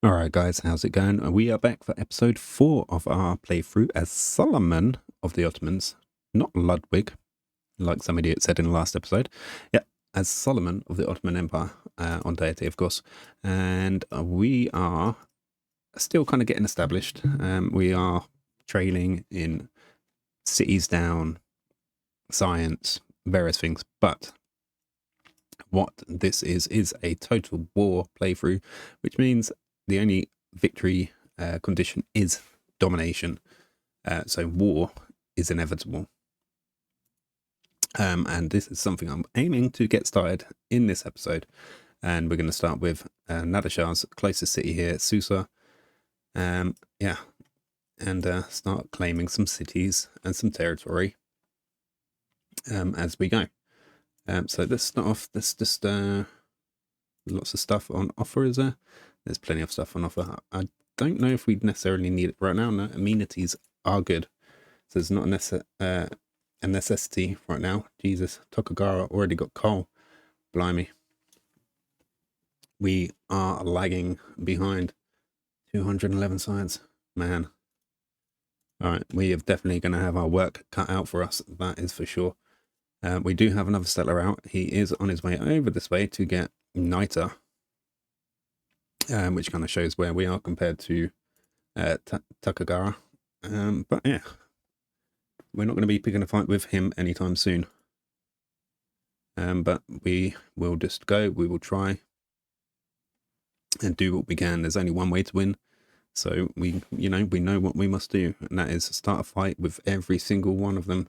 Alright guys, how's it going? We are back for episode 4 of our playthrough as Suleiman of the Ottomans, not Ludwig, like some idiot said in the last episode. Yeah, as Suleiman of the Ottoman Empire, on deity of course. And we are still kind of getting established. We are trailing in cities down, science, various things, but what this is a total war playthrough, which means the only victory condition is domination. So war is inevitable. And this is something I'm aiming to get started in this episode. And we're going to start with Nader Shah's closest city here, Susa. Yeah, and start claiming some cities and some territory as we go. So let's start off. Let's just lots of stuff on offer, is there? There's plenty of stuff on offer. I don't know if we necessarily need it right now. No, amenities are good. So it's not a necessity right now. Jesus, Tokugawa already got coal. Blimey. We are lagging behind. 211 science. Man. Alright, we are definitely going to have our work cut out for us. That is for sure. We do have another settler out. He is on his way over this way to get Niter. Which kind of shows where we are compared to Tokugawa. But yeah, we're not going to be picking a fight with him anytime soon. But we will just go. We will try and do what we can. There's only one way to win. So we know what we must do, and that is start a fight with every single one of them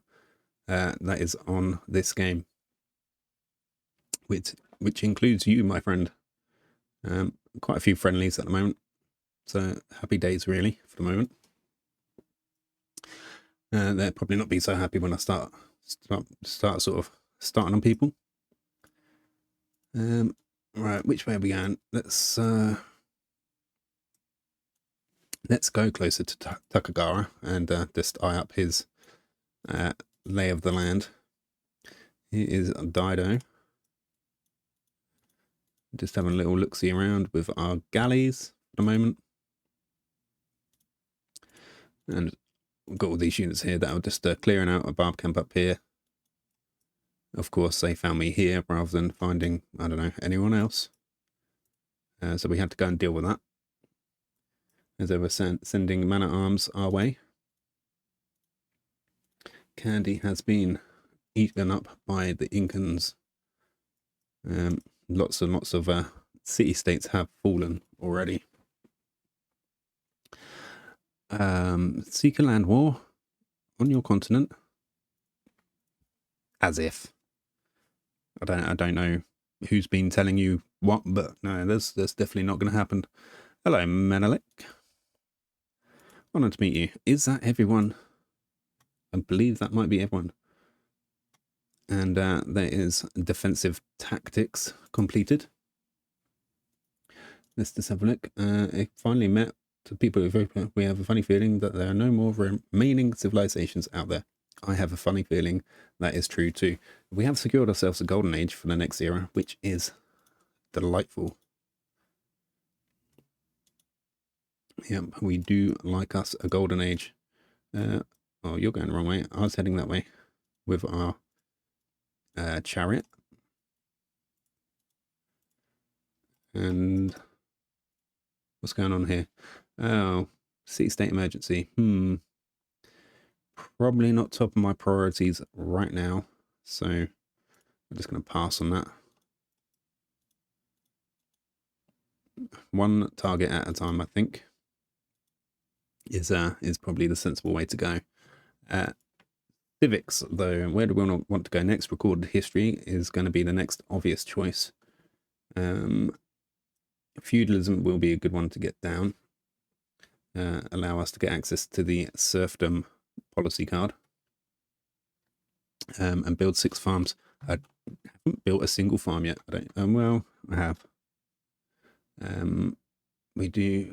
that is on this game, which includes you, my friend. Quite a few friendlies at the moment, so happy days really for the moment. They'll probably not be so happy when I start sort of starting on people. Right, which way are we going? Let's go closer to Tokugawa and just eye up his lay of the land. He is Dido. Just having a little look-see around with our galleys at the moment. And we've got all these units here that are just clearing out a barb camp up here. Of course, they found me here rather than finding, I don't know, anyone else. So we had to go and deal with that. As they were sending man-at-arms our way. Candy has been eaten up by the Incans. Lots and lots of city-states have fallen already. Seek a land war on your continent. As if. I don't know who's been telling you what, but no, that's definitely not going to happen. Hello, Menelik. Honored to meet you. Is that everyone? I believe that might be everyone. And there is defensive tactics completed. Let's just have a look. It finally met to people who we have a funny feeling that there are no more remaining civilizations out there. I have a funny feeling that is true too. We have secured ourselves a golden age for the next era, which is delightful. Yep, we do like us a golden age. Oh, you're going the wrong way. I was heading that way with our chariot. And what's going on here? Oh, city-state emergency. Probably not top of my priorities right now. So I'm just going to pass on that. One target at a time, I think, is probably the sensible way to go. Civics, though, where do we want to go next? Recorded history is going to be the next obvious choice. Feudalism will be a good one to get down. Allow us to get access to the serfdom policy card. And build 6 farms. I haven't built a single farm yet. Well, I have. We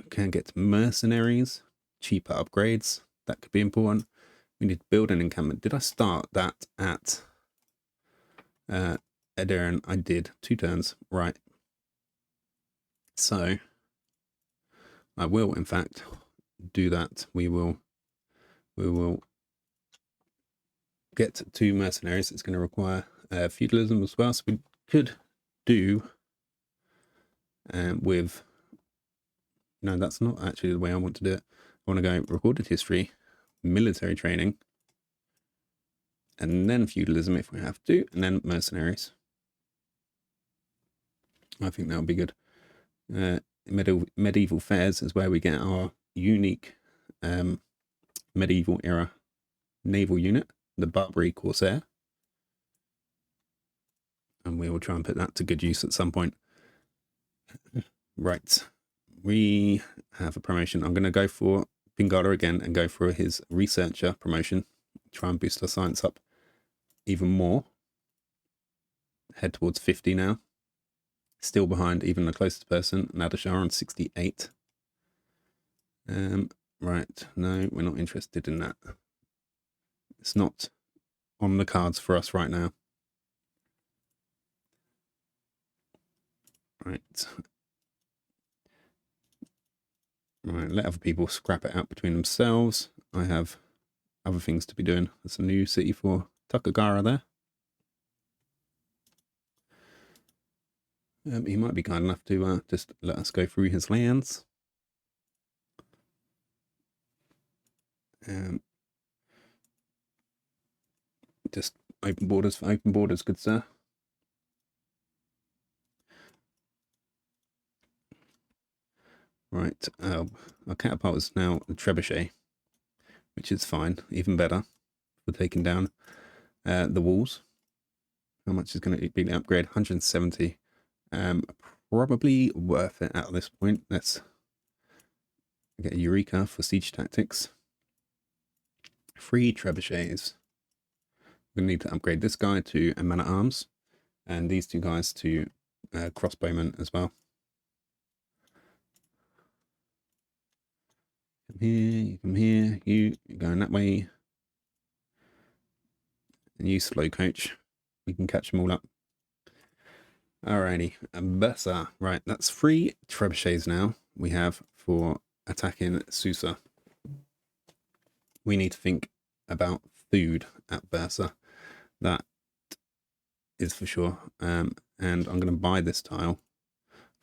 can get mercenaries, cheaper upgrades. That could be important. We need to build an encampment. Did I start that at Edirne? I did. 2 turns. Right. So I will, in fact, do that. We will get 2 mercenaries. It's going to require feudalism as well. So we could do with... No, that's not actually the way I want to do it. I want to go recorded history, military training, and then feudalism if we have to, and then mercenaries. I think that would be good. Medieval fairs is where we get our unique medieval era naval unit, the Barbary Corsair. And we will try and put that to good use at some point. Right. We have a promotion. I'm going to go for Pingala again and go for his researcher promotion. Try and boost our science up even more. Head towards 50 now. Still behind even the closest person, Nadashar on 68. Right. No, we're not interested in that. It's not on the cards for us right now. Right. Right, let other people scrap it out between themselves. I have other things to be doing. There's a new city for Takagara there. He might be kind enough to just let us go through his lands. Just open borders for open borders, good sir. Right, our catapult is now a trebuchet, which is fine, even better for taking down the walls. How much is going to be the upgrade? 170. Probably worth it at this point. Let's get a Eureka for siege tactics. 3 trebuchets. We're going to need to upgrade this guy to a man-at-arms, and these 2 guys to crossbowmen as well. Come here, you come here, you're going that way. And you slow coach. We can catch them all up. Alrighty, Bursa. Right, that's 3 trebuchets now we have for attacking Susa. We need to think about food at Bursa. That is for sure. And I'm going to buy this tile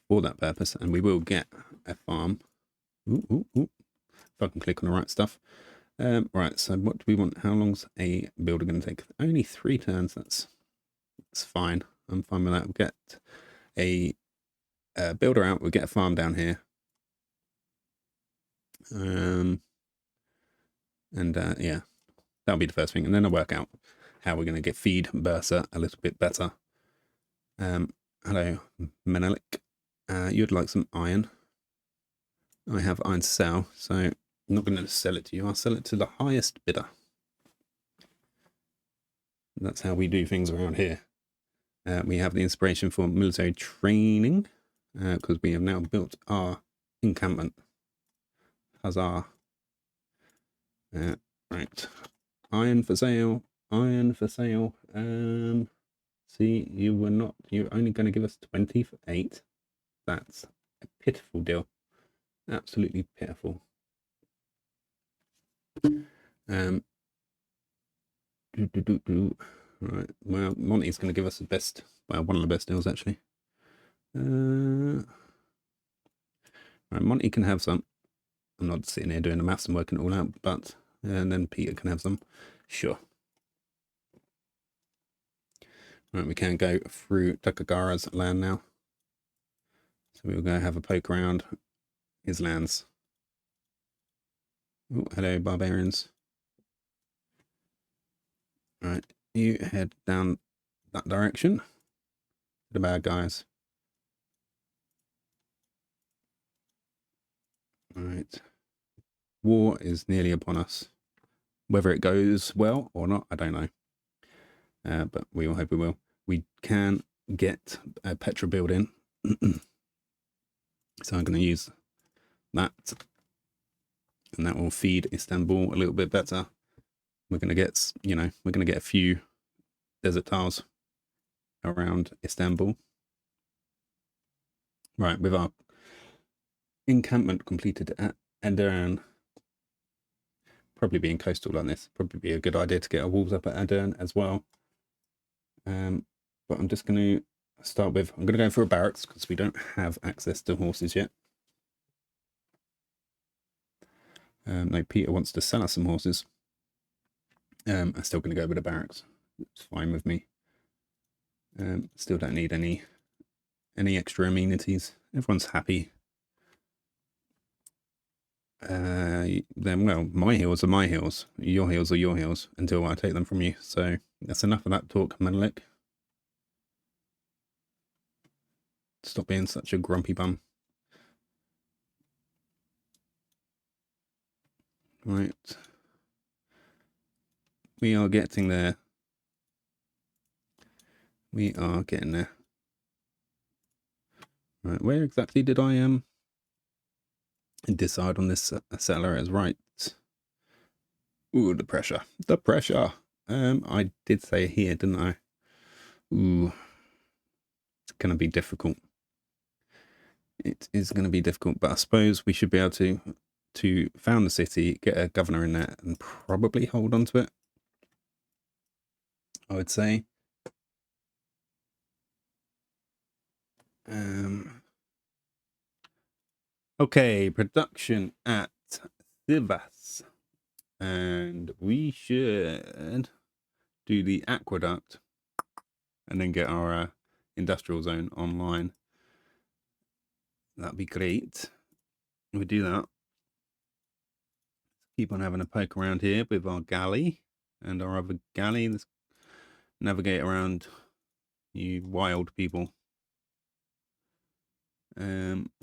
for that purpose, and we will get a farm. Ooh. If I can click on the right stuff. Right, so what do we want? How long's a builder going to take? Only 3 turns. That's fine. I'm fine with that. We'll get a builder out. We'll get a farm down here. Yeah, that'll be the first thing. And then I'll work out how we're going to feed Bursa a little bit better. Hello, Menelik. You'd like some iron. I have iron to sell, so I'm not going to sell it to you. I'll sell it to the highest bidder. That's how we do things around here. We have the inspiration for military training because we have now built our encampment. Huzzah. Right. Iron for sale. Iron for sale. See, you're only going to give us 20 for 8. That's a pitiful deal. Absolutely pitiful. Right, well, Monty's going to give us the best, well, one of the best deals, actually. Right, Monty can have some. I'm not sitting here doing the maths and working it all out, but, and then Peter can have some. Sure. Right, we can go through Takagara's land now. So we'll go have a poke around his lands. Oh, hello, barbarians. Right, you head down that direction. The bad guys. Right. War is nearly upon us. Whether it goes well or not, I don't know. But we all hope we will. We can get a Petra building. So I'm going to use that. And that will feed Istanbul a little bit better. We're going to get, we're going to get a few desert tiles around Istanbul. Right, with our encampment completed at Adern. Probably being coastal on this, probably be a good idea to get our walls up at Adern as well. But I'm just going to start with, I'm going to go for a barracks because we don't have access to horses yet. No, Peter wants to sell us some horses. I'm still going to go with a barracks. It's fine with me. Still don't need any extra amenities. Everyone's happy. Then, well, my hills are my hills. Your hills are your hills until I take them from you. So that's enough of that talk, Menelik. Stop being such a grumpy bum. Right. We are getting there. We are getting there. Right, where exactly did I decide on this settler as right? Ooh, the pressure. The pressure. I did say here, didn't I? Ooh. It's gonna be difficult. It is gonna be difficult, but I suppose we should be able to found the city, get a governor in there, and probably hold on to it. I would say. Okay, production at Sivas. And we should do the aqueduct and then get our industrial zone online. That'd be great. We do that. Keep on having a poke around here with our galley and our other galley. Let's navigate around, you wild people.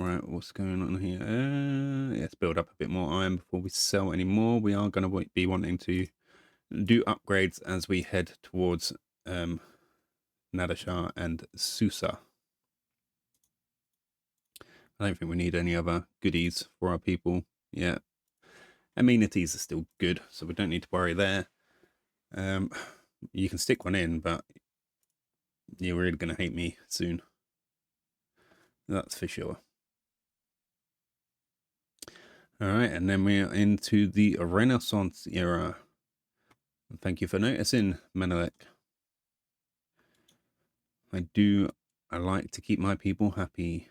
Right, what's going on here? Let's build up a bit more iron before we sell any more. We are going to be wanting to do upgrades as we head towards Nadashar and Susa. I don't think we need any other goodies for our people yet. Amenities are still good, so we don't need to worry there. You can stick one in, but you're really going to hate me soon. That's for sure. All right, and then we're into the Renaissance era. Thank you for noticing, Menelik. I like to keep my people happy.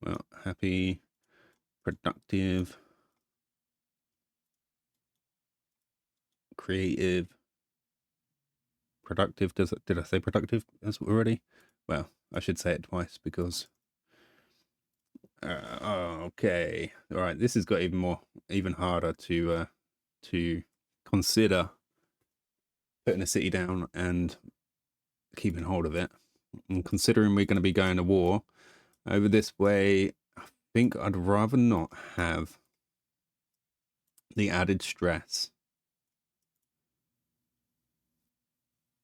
Well, happy, productive, creative, productive. Did I say productive already? Well, I should say it twice because okay. All right, this has got even harder to consider putting a city down and keeping hold of it. And considering we're going to be going to war over this way, I think I'd rather not have the added stress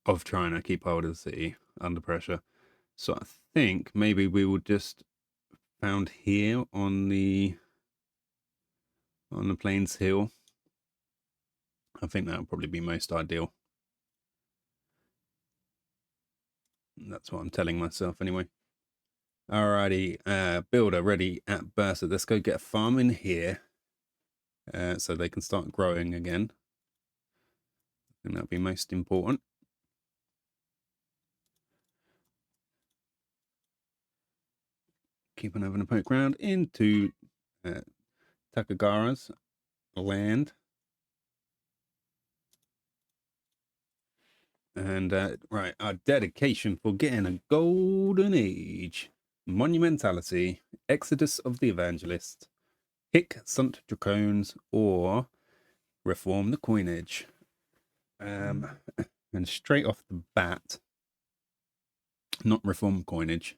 of trying to keep hold of the city under pressure. So I think maybe we will just found here on the Plains Hill. I think that would probably be most ideal. That's what I'm telling myself anyway. Alrighty, builder ready at Bursa. Let's go get a farm in here so they can start growing again. I think that'll be most important. Keep on having a poke round into Takagara's land. And right, our dedication for getting a golden age. Monumentality, Exodus of the Evangelist, Hic sunt Dracones, or Reform the Coinage. And straight off the bat, not Reform Coinage,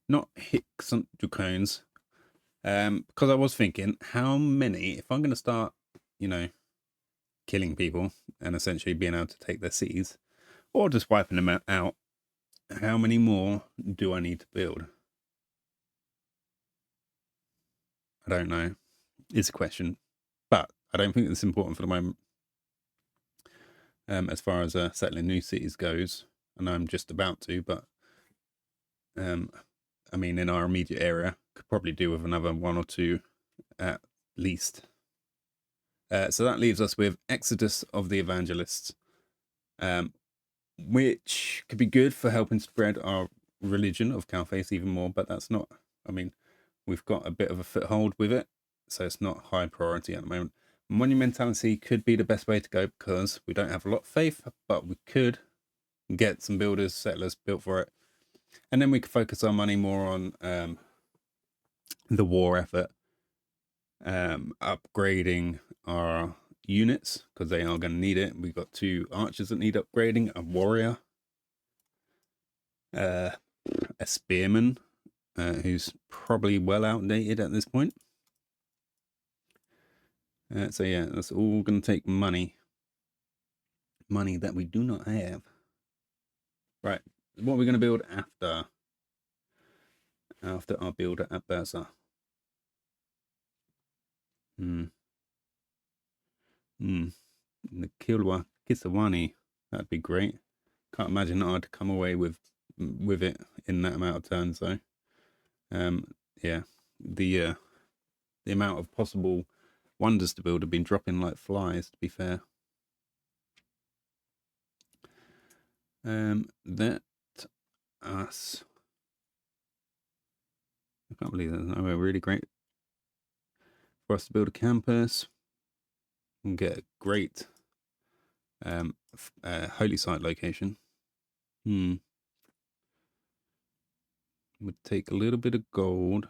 not Hic sunt Dracones, because I was thinking, how many, if I'm going to start, killing people and essentially being able to take their cities, or just wiping them out, how many more do I need to build? I don't know. It's a question, but I don't think it's important for the moment. As far as settling new cities goes, and I'm just about to, but I mean, in our immediate area, could probably do with another 1 or 2 at least. So that leaves us with Exodus of the Evangelists, which could be good for helping spread our religion of CowFace even more, but that's not, I mean, we've got a bit of a foothold with it, so it's not high priority at the moment. Monumentality could be the best way to go because we don't have a lot of faith, but we could get some builders, settlers built for it. And then we could focus our money more on the war effort, upgrading our units because they are going to need it. We've got 2 archers that need upgrading, a warrior, a spearman who's probably well outdated at this point. So yeah, that's all going to take money that we do not have. Right, what are we going to build after our builder at Bursa? The Kilwa Kisawani, that'd be great. Can't imagine I'd come away with it in that amount of turns though. Yeah, the amount of possible wonders to build have been dropping like flies, to be fair. That us. I can't believe there's nowhere really great for us to build a campus and get a great holy site location. Would take a little bit of gold.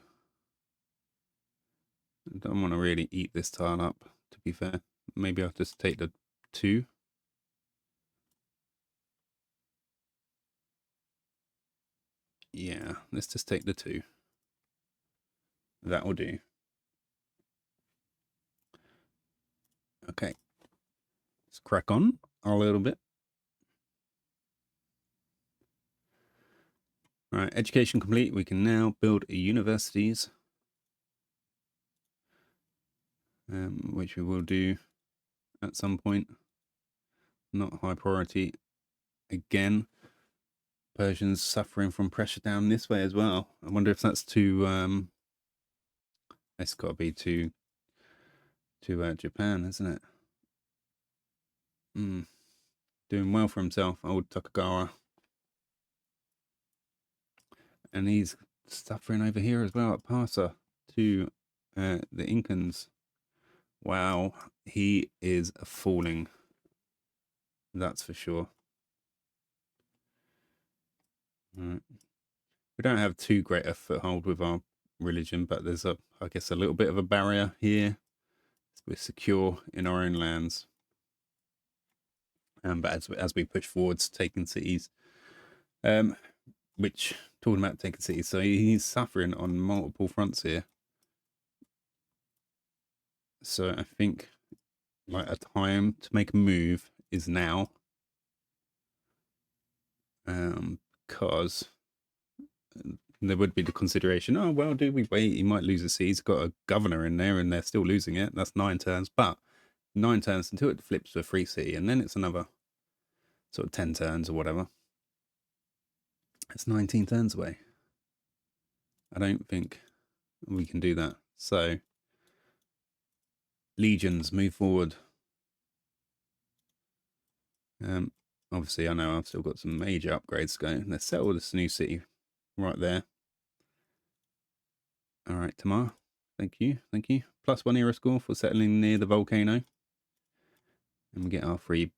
I don't want to really eat this tile up, to be fair. Maybe I'll just take the 2. Yeah, let's just take the 2. That will do. Okay. Let's crack on a little bit. All right, education complete. We can now build universities, which we will do at some point. Not high priority. Again, Persians suffering from pressure down this way as well. I wonder if that's to it's got to be to Japan, isn't it? Doing well for himself, old Tokugawa. And he's suffering over here as well at Parsa to the Incans. Wow, he is falling. That's for sure. Right. We don't have too great a foothold with our religion, but there's I guess a little bit of a barrier here. We're secure in our own lands. But as we push forwards, taking cities, which talking about taking cities, so he's suffering on multiple fronts here. So I think like a time to make a move is now, because there would be the consideration, oh well, do we wait? He might lose a seat. He's got a governor in there and they're still losing it. That's 9 turns, but 9 turns until it flips to a free city, and then it's another sort of 10 turns or whatever. It's 19 turns away. I don't think we can do that. So legions, move forward. Obviously I know I've still got some major upgrades to go. Let's settle this new city right there. All right, Tamar, thank you. +1 era score for settling near the volcano. And we get our free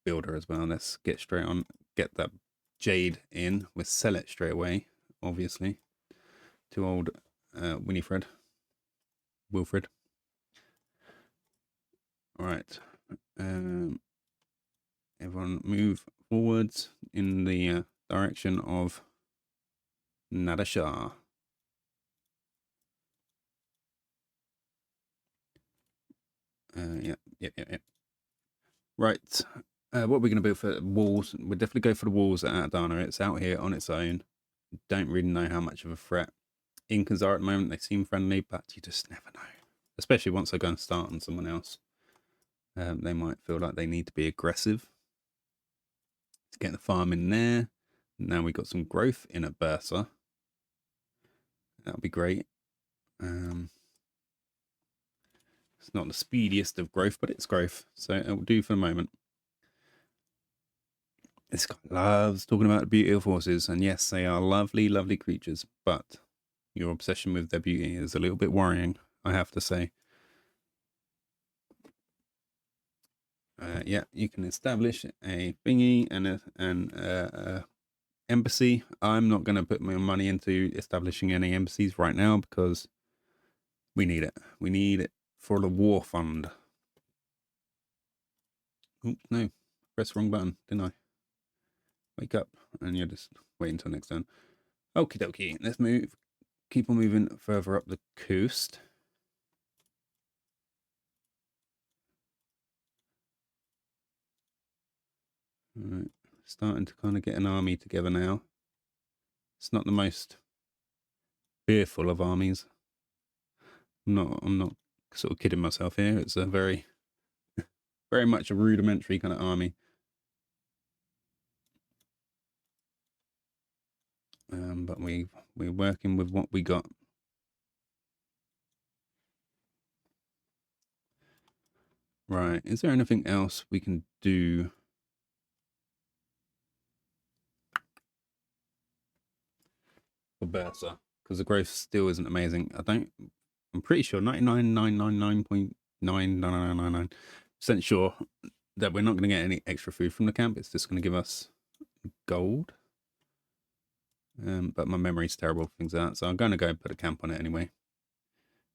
builder as well. Let's get straight on, get that jade in. We'll sell it straight away, obviously, to old Wilfred. All right. Everyone move forwards in the direction of Nadashah. Yep. Right. What are we going to build for walls? We'll definitely go for the walls at Adana. It's out here on its own. Don't really know how much of a threat Incas are at the moment. They seem friendly, but you just never know. Especially once they're going to start on someone else. They might feel like they need to be aggressive. Let's get the farm in there. Now we've got some growth in at Bursa. That'll be great. It's not the speediest of growth, but it's growth, so it will do for the moment. This guy loves talking about the beauty of horses, and yes, they are lovely, lovely creatures, but your obsession with their beauty is a little bit worrying, I have to say. Yeah, you can establish a thingy and a embassy. I'm not going to put my money into establishing any embassies right now because we need it. We need it for the war fund. Oops, no, press the wrong button, didn't I? Wake up, and you're just waiting until next turn. Okie dokie, let's move. Keep on moving further up the coast. All right, starting to kind of get an army together now. It's not the most fearful of armies. I'm not sort of kidding myself here. It's a very much a rudimentary kind of army. But we're working with what we got. Right, is there anything else we can do? For Bursa, because the growth still isn't amazing. I'm pretty sure 99.99999% sure that we're not going to get any extra food from the camp. It's just going to give us gold. But my memory's terrible for things like that, so I'm going to go put a camp on it anyway.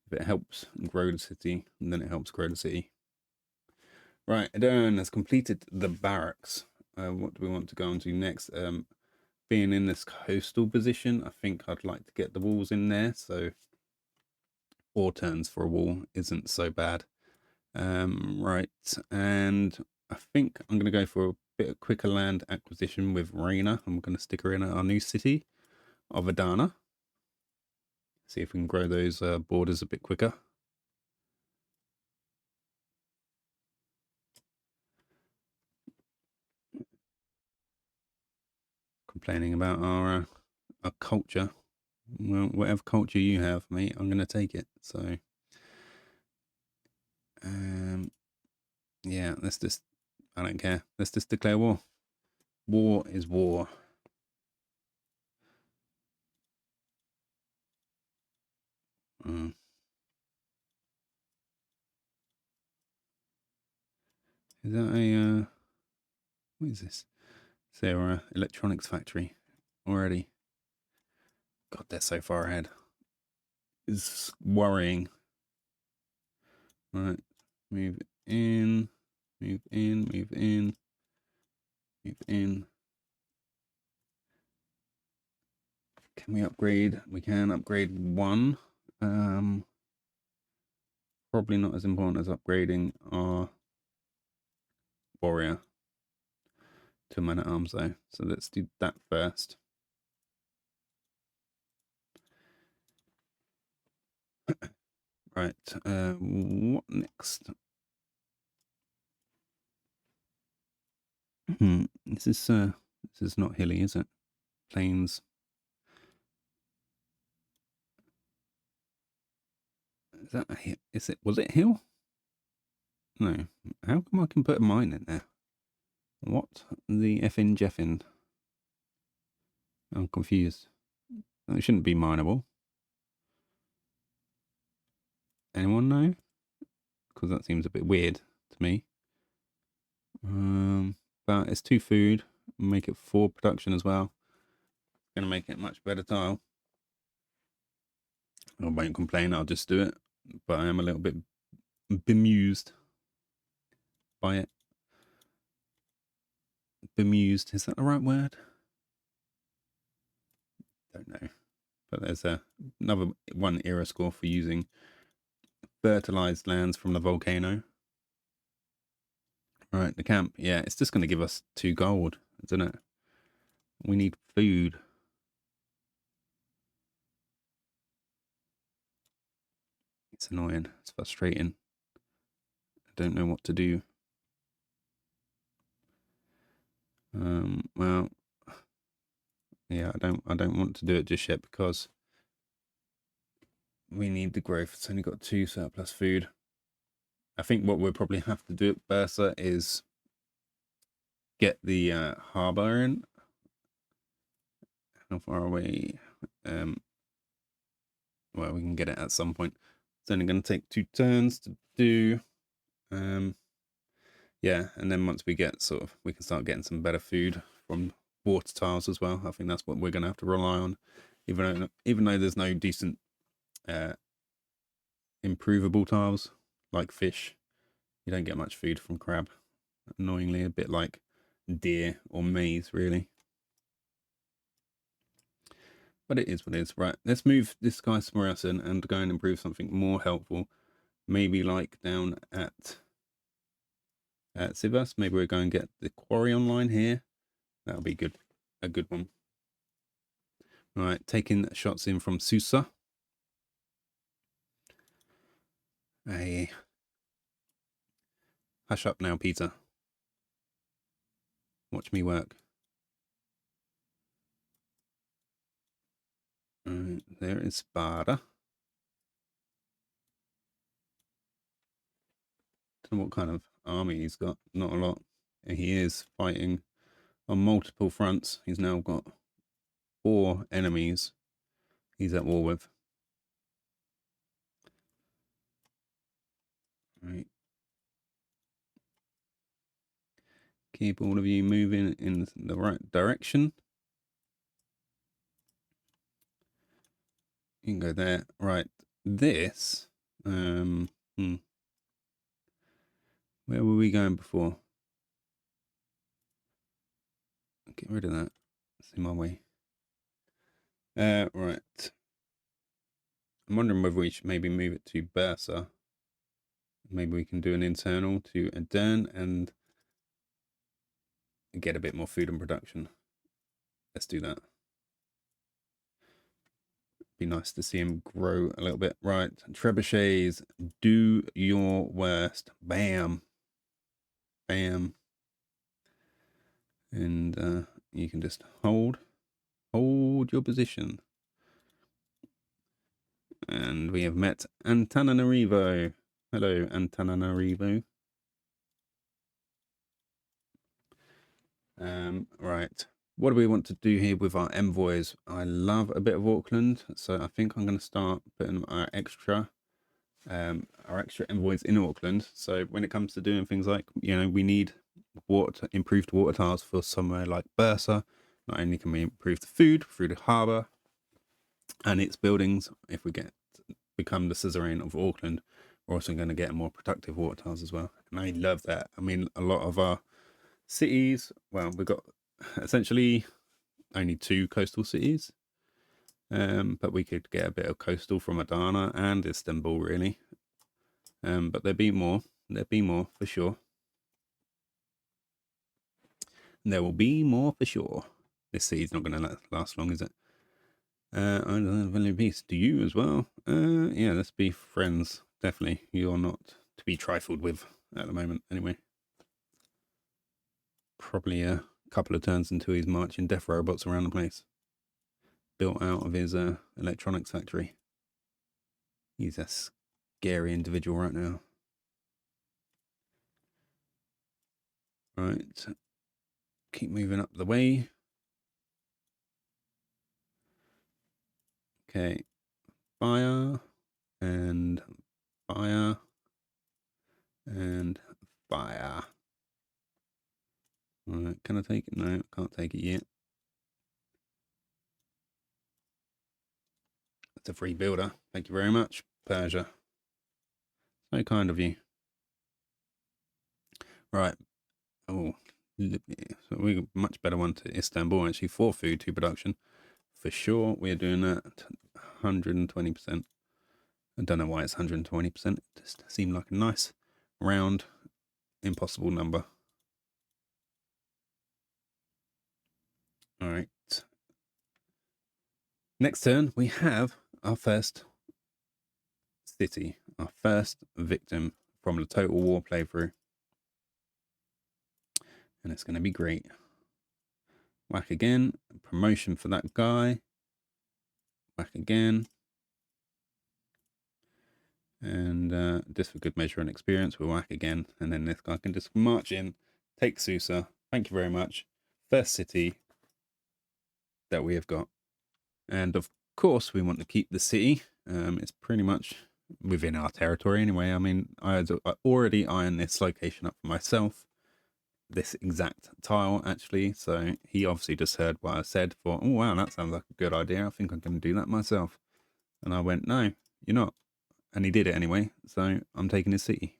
If it helps grow the city, then it helps grow the city. Right, Adern has completed the barracks. What do we want to go on to next? Being in this coastal position, I think I'd like to get the walls in there, so 4 turns for a wall isn't so bad. Right, and I think I'm going to go for a bit of quicker land acquisition with Raina. I'm going to stick her in our new city of Adana. See if we can grow those borders a bit quicker. Complaining about our culture. Well, whatever culture you have, mate, I'm going to take it. So, yeah, let's just, I don't care. Let's just declare war. War is war. Is that a, what is this? Is there an electronics factory already? God, they're so far ahead. It's worrying. Right, move in, move in, move in, move in. Can we upgrade? We can upgrade 1. Probably not as important as upgrading our warrior to man at arms though. So let's do that first. Right, what next? This is not hilly, is it? Plains. Is that is it? Was it hill? No. How come I can put a mine in there? What the effing jeffin? I'm confused. It shouldn't be mineable. Anyone know? Because that seems a bit weird to me. But it's 2 food. Make it 4 production as well. Gonna make it much better tile. I won't complain. I'll just do it. But I am a little bit bemused by it. Bemused, is that the right word? Don't know. But there's another 1 era score for using fertilized lands from the volcano. Right, the camp. Yeah, it's just going to give us 2 gold, isn't it? We need food. It's annoying. It's frustrating. I don't know what to do. Well, yeah, I don't want to do it just yet because we need the growth. It's only got 2 surplus food. I think what we'll probably have to do at Bursa is get the harbour in. How far away? Well, we can get it at some point. It's only going to take 2 turns to do. Yeah, and then once we get we can start getting some better food from water tiles as well. I think that's what we're going to have to rely on, even though there's no decent improvable tiles like fish. You don't get much food from crab. Annoyingly, a bit like deer or maize, really. But it is what it is. Right, let's move this guy somewhere else in and go and improve something more helpful. Maybe like down at Sivas. Maybe we're going to get the quarry online here. That'll be good. A good one. Right, taking shots in from Susa. Hey. Hush up now, Peter. Watch me work. Right, there is Sparta. Don't know what kind of army he's got. Not a lot. He is fighting on multiple fronts. He's now got 4 enemies he's at war with. Right. Keep all of you moving in the right direction. You can go there. Right. This. Where were we going before? Get rid of that. See my way. Right. I'm wondering whether we should maybe move it to Bursa. Maybe we can do an internal to Adern and get a bit more food and production. Let's do that. Be nice to see him grow a little bit. Right, trebuchets, do your worst. Bam. Bam. And you can just hold your position. And we have met Antananarivo. Hello, Antananarivo. Right. What do we want to do here with our envoys? I love a bit of Auckland, so I think I'm going to start putting our extra envoys in Auckland. So when it comes to doing things like, we need improved water tiles for somewhere like Bursa. Not only can we improve the food through the harbour and its buildings, if we become the suzerain of Auckland, we're also going to get more productive water tiles as well. And I love that. I mean, a lot of our cities, well, we've got essentially only 2 coastal cities, but we could get a bit of coastal from Adana and Istanbul, really. But there'd be more for sure. There will be more for sure. This city's not going to last long, is it? I don't have any peace. Do you as well? Yeah, let's be friends. Definitely. You're not to be trifled with at the moment, anyway. Probably a couple of turns until he's marching death robots around the place. Built out of his electronics factory. He's a scary individual right now. Right. Keep moving up the way. Okay. Fire. And fire. And fire. Alright, can I take it? No, I can't take it yet. It's a free builder. Thank you very much, Persia. So kind of you. Right. Oh, so we got a much better one to Istanbul, actually, for food to production. For sure, we're doing that 120%. I don't know why it's 120%. It just seemed like a nice, round, impossible number. All right. Next turn, we have our first city, our first victim from the Total War playthrough. And it's going to be great. Whack again. Promotion for that guy. Whack again. And just for good measure and experience, we'll whack again. And then this guy can just march in, take Susa. Thank you very much. First city that we have got. And of course, we want to keep the city. It's pretty much within our territory anyway. I mean, I already ironed this location up for myself. This exact tile, actually. So he obviously just heard what I said, thought, oh, wow, that sounds like a good idea. I think I'm going to do that myself. And I went, no, you're not. And he did it anyway. So I'm taking his city.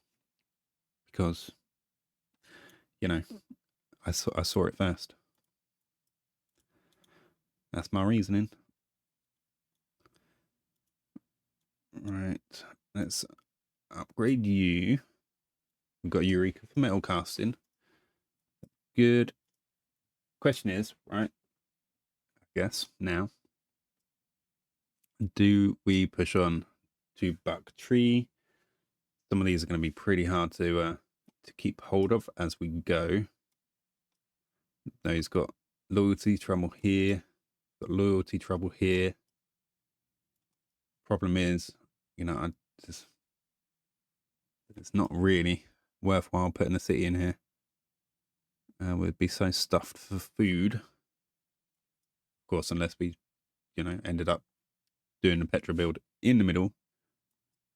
Because, you know, I saw it first. That's my reasoning. Right. Let's upgrade you. We've got Eureka for metal casting. Good. Question is, right, I guess now, do we push on to Buck Tree? Some of these are going to be pretty hard to keep hold of as we go. Now he's got loyalty trouble here, got loyalty trouble here. Problem is, you know, it's not really worthwhile putting a city in here. We'd be so stuffed for food. Of course, unless we, you know, ended up doing the Petra build in the middle.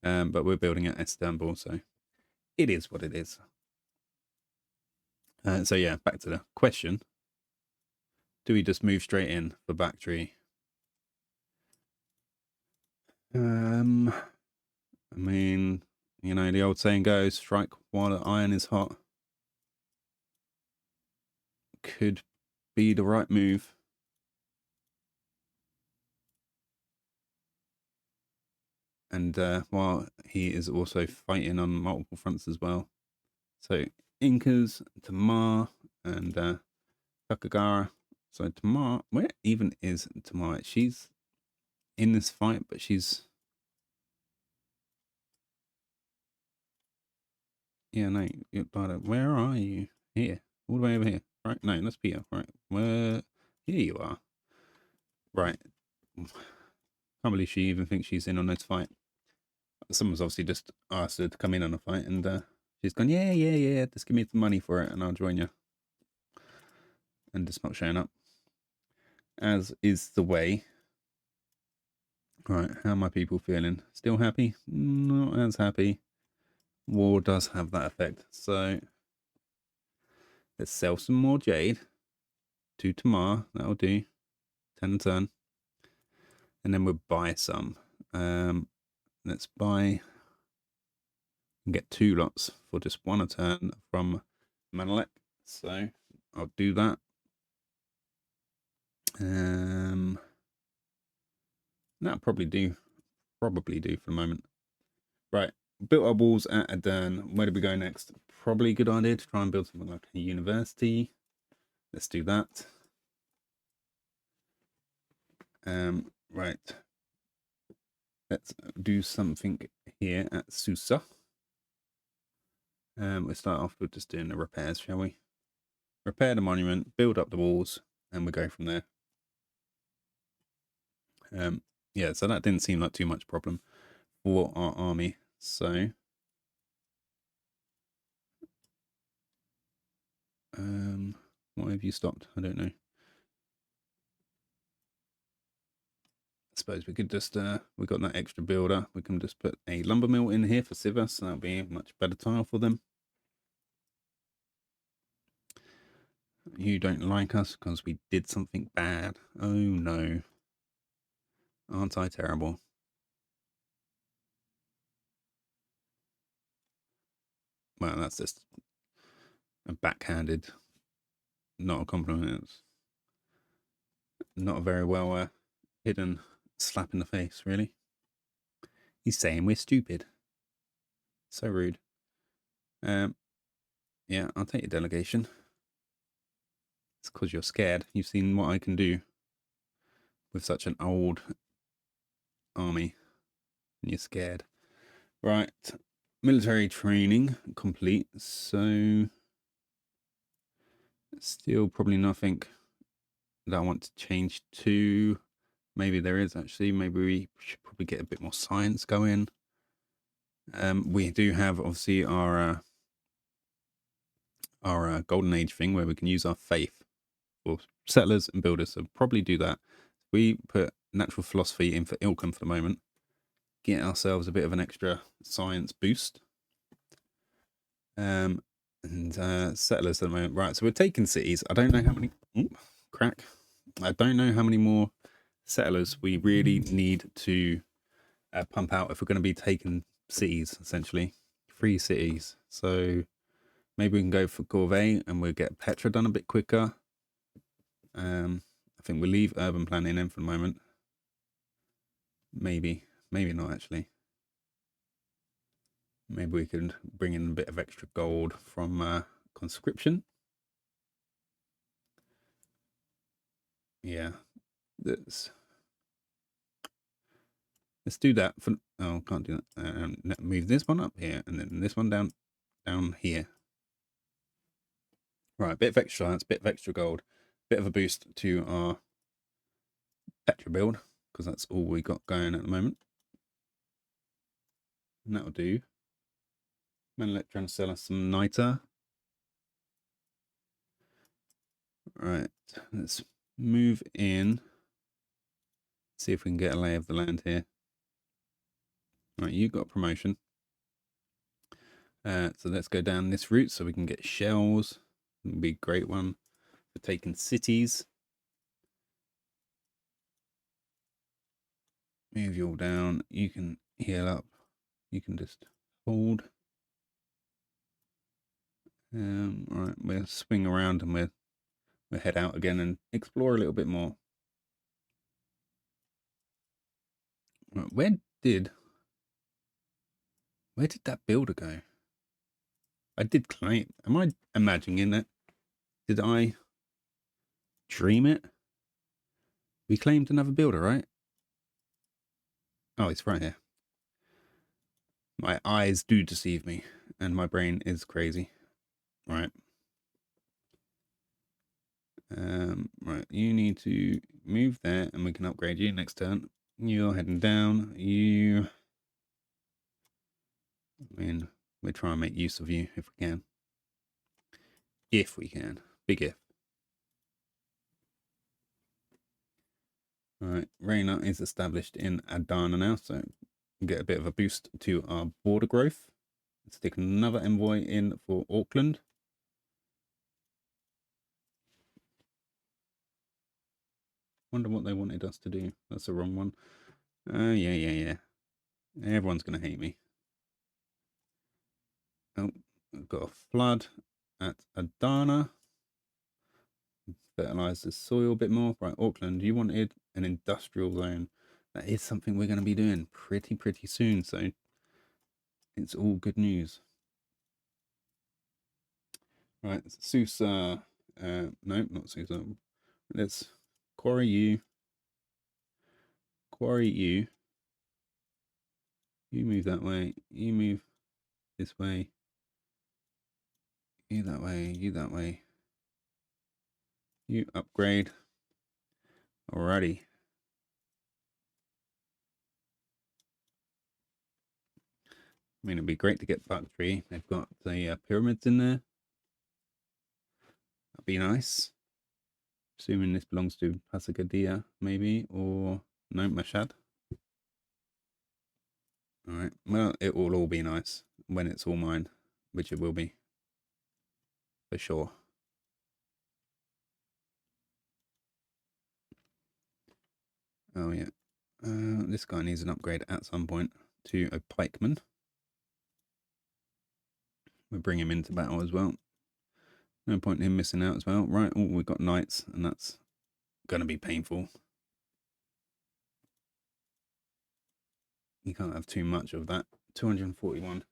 But we're building at Istanbul, so it is what it is. So yeah, back to the question. Do we just move straight in for Bactry? I mean, you know, the old saying goes, strike while the iron is hot. Could be the right move. And while he is also fighting on multiple fronts as well. So Incas, Tamar, and Takagara. So Tamar, where even is Tamar? She's in this fight, but she's... Yeah, no, where are you? Here, all the way over here. Right, no, that's Peter. Right, where... Here you are. Right. Can't believe she even thinks she's in on this fight. Someone's obviously just asked her to come in on a fight, and she's gone, yeah, just give me the money for it and I'll join you. And just not showing up. As is the way. Right, how are my people feeling? Still happy? Not as happy. War does have that effect. So let's sell some more jade to Tamar. That'll do. 10 a turn. And then we'll buy some. Let's buy and get 2 lots for just 1 a turn from Manelek. So I'll do that. That'll probably do for the moment. Right, built our walls at Adern. Where do we go next? Probably a good idea to try and build something like a university. Let's do that. Right. Let's do something here at Susa. We'll start off with just doing the repairs, shall we? Repair the monument, build up the walls, and we'll go from there. Yeah, so that didn't seem like too much problem for our army. So why have you stopped? I don't know. I suppose we could just we got that extra builder. We can just put a lumber mill in here for Civa, so that'll be a much better tile for them. You don't like us because we did something bad. Oh no. Aren't I terrible? Well, that's just a backhanded, not a compliment. It's not a very well hidden slap in the face, really. He's saying we're stupid. So rude. Yeah, I'll take your delegation. It's because you're scared. You've seen what I can do with such an old army. And you're scared. Right. Military training complete. So still probably nothing that I want to change to. Maybe there is actually. Maybe we should probably get a bit more science going. We do have obviously our golden age thing where we can use our faith for settlers and builders. So probably do that. We put natural philosophy in for Ilkham for the moment. Get ourselves a bit of an extra science boost. And settlers at the moment. Right, so we're taking cities. I don't know how many. Crack. I don't know how many more settlers we really need to pump out if we're going to be taking cities, essentially. 3 cities. So maybe we can go for Corvée and we'll get Petra done a bit quicker. I think we'll leave urban planning in for the moment. Maybe not actually. Maybe we could bring in a bit of extra gold from conscription. Yeah, let's do that. Can't do that. Move this one up here and then this one down here. Right, bit of extra science, bit of extra gold, bit of a boost to our Petra build because that's all we got going at the moment. And that'll do. Manelec trying to sell us some niter. Right, let's move in. See if we can get a lay of the land here. Right, you got a promotion. So let's go down this route so we can get shells. It'll be a great one for taking cities. Move you all down. You can heal up. You can just hold. Right, we'll swing around and we'll head out again and explore a little bit more. Right, where did that builder go? I did claim. Am I imagining it? Did I dream it? We claimed another builder, right? Oh, it's right here. My eyes do deceive me, and my brain is crazy. Right. Right, you need to move there, and we can upgrade you next turn. You're heading down. I mean, we'll try and make use of you if we can. If we can. Big if. Alright, Reina is established in Adana now, so we'll get a bit of a boost to our border growth. Let's stick another envoy in for Auckland. Wonder what they wanted us to do. That's the wrong one. Yeah. Everyone's going to hate me. Oh, I've got a flood at Adana. Fertilize the soil a bit more. Right, Auckland, you wanted an industrial zone. That is something we're going to be doing pretty soon, so it's all good news. Right, Susa. No, not Susa. Let's quarry you. You move that way. You move this way. You that way. You that way. You upgrade. Alrighty. I mean, it'd be great to get factory. They've got the pyramids in there. That'd be nice. Assuming this belongs to Pasagadia, maybe, or no, Mashhad. Alright, well, it will all be nice when it's all mine, which it will be, for sure. Oh, yeah. This guy needs an upgrade at some point to a pikeman. We'll bring him into battle as well. No point in him missing out as well. Right, oh, we've got knights, and that's going to be painful. You can't have too much of that. 241.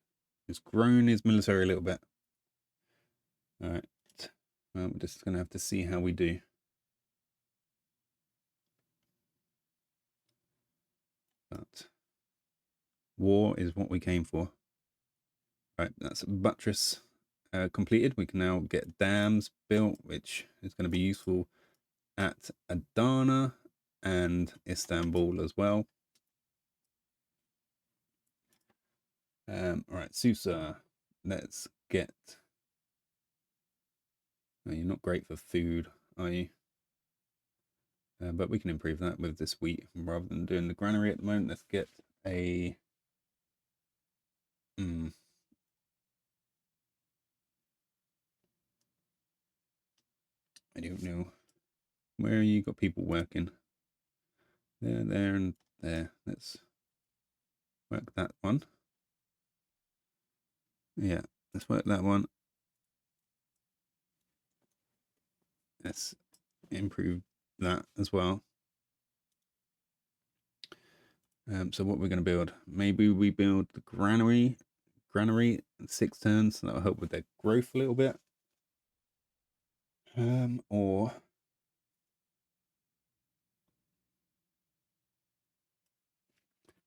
He's grown his military a little bit. Alright. Well, we're just going to have to see how we do. But war is what we came for. Right, that's buttress completed. We can now get dams built, which is going to be useful at Adana and Istanbul as well. All right, Susa. Let's get. Oh, you're not great for food, are you? But we can improve that with this wheat rather than doing the granary at the moment. Let's get a. I don't know. Where are you got people working? There, and there. Let's work that one. Yeah, let's work that one. Let's improve that as well. So what we're going to build? Maybe we build the granary 6 turns. So that'll help with their growth a little bit. Or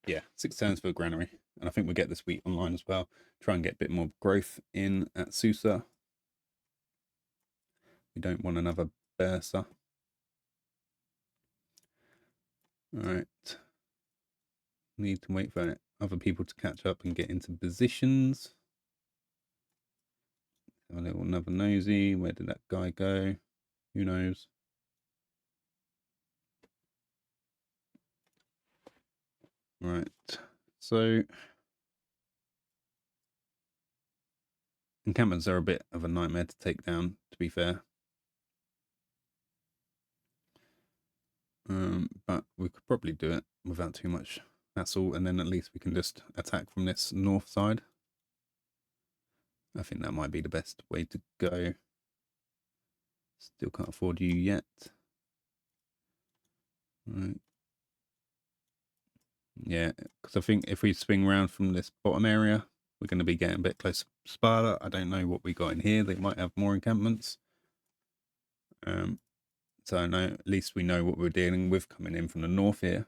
yeah, 6 turns for a granary. And I think we'll get this wheat online as well. Try and get a bit more growth in at Susa. We don't want another Bursa. Alright. Need to wait for other people to catch up and get into positions. Have a little another nosy. Where did that guy go? Who knows? Right. So encampments are a bit of a nightmare to take down, to be fair. But we could probably do it without too much hassle, and then at least we can just attack from this north side. I think that might be the best way to go. Still can't afford you yet. Right. Yeah, because I think if we swing around from this bottom area, we're going to be getting a bit close to Sparta. I don't know what we got in here. They might have more encampments. So I know, at least we know what we're dealing with coming in from the north here.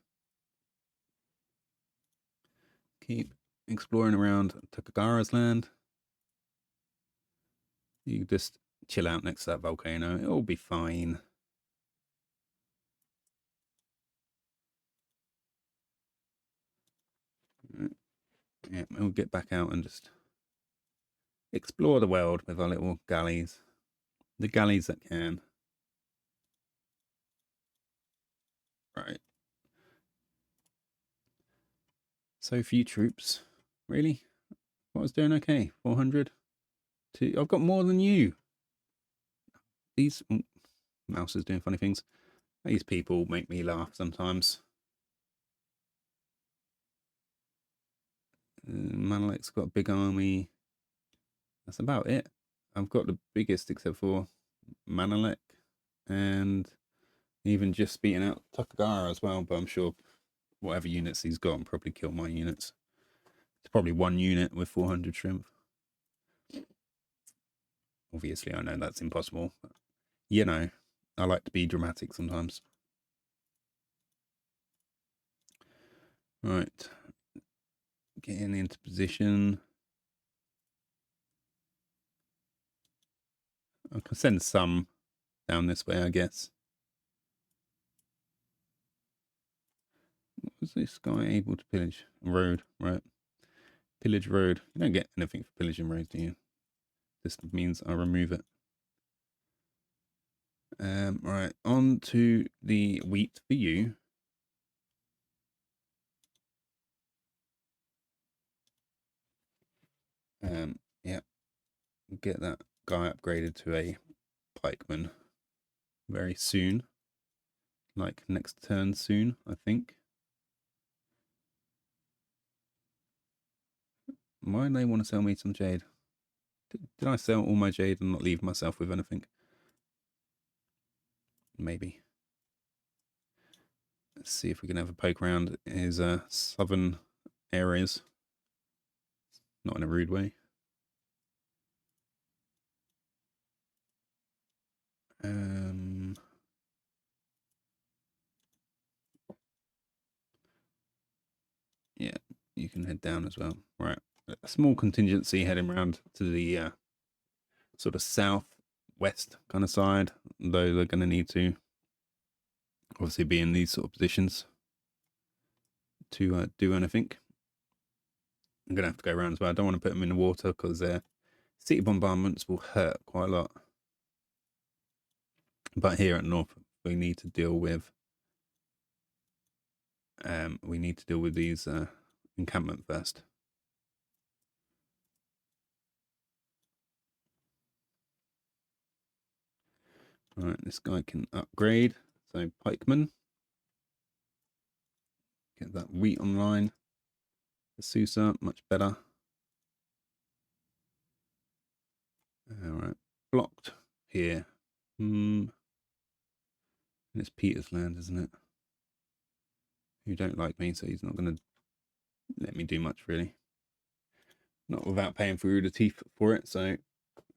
Keep exploring around Takagara's land. You just chill out next to that volcano. It'll be fine. Yeah, we'll get back out and just explore the world with our little galleys. The galleys that can. Right. So few troops. Really? I was doing okay. 400. I've got more than you. These mouse is doing funny things. These people make me laugh sometimes. Manelek's got a big army. That's about it. I've got the biggest except for Manelek, and even just beating out Takagara as well, but I'm sure whatever units he's got will probably kill my units. It's probably 1 unit with 400 strength. Obviously, I know that's impossible, but, you know, I like to be dramatic sometimes. Right. Getting into position. I can send some down this way, I guess. Was this guy able to pillage road? Right. Pillage road. You don't get anything for pillaging road, do you? This means I remove it. Right. On to the wheat for you. Yeah. Get that guy upgraded to a pikeman very soon. Like next turn soon, I think. Why do they want to sell me some jade? Did I sell all my jade and not leave myself with anything? Maybe. Let's see if we can have a poke around his southern areas. Not in a rude way. Yeah, you can head down as well. Right. A small contingency heading around to the sort of southwest kind of side, though they're going to need to obviously be in these sort of positions to do anything. I'm going to have to go around as well. I don't want to put them in the water because city bombardments will hurt quite a lot. But here at North, we need to deal with these encampment first. All right, this guy can upgrade. So pikeman, get that wheat online. The Susa, much better. All right, blocked here. And it's Peter's land, isn't it? You don't like me, so he's not going to let me do much, really. Not without paying through the teeth for it, so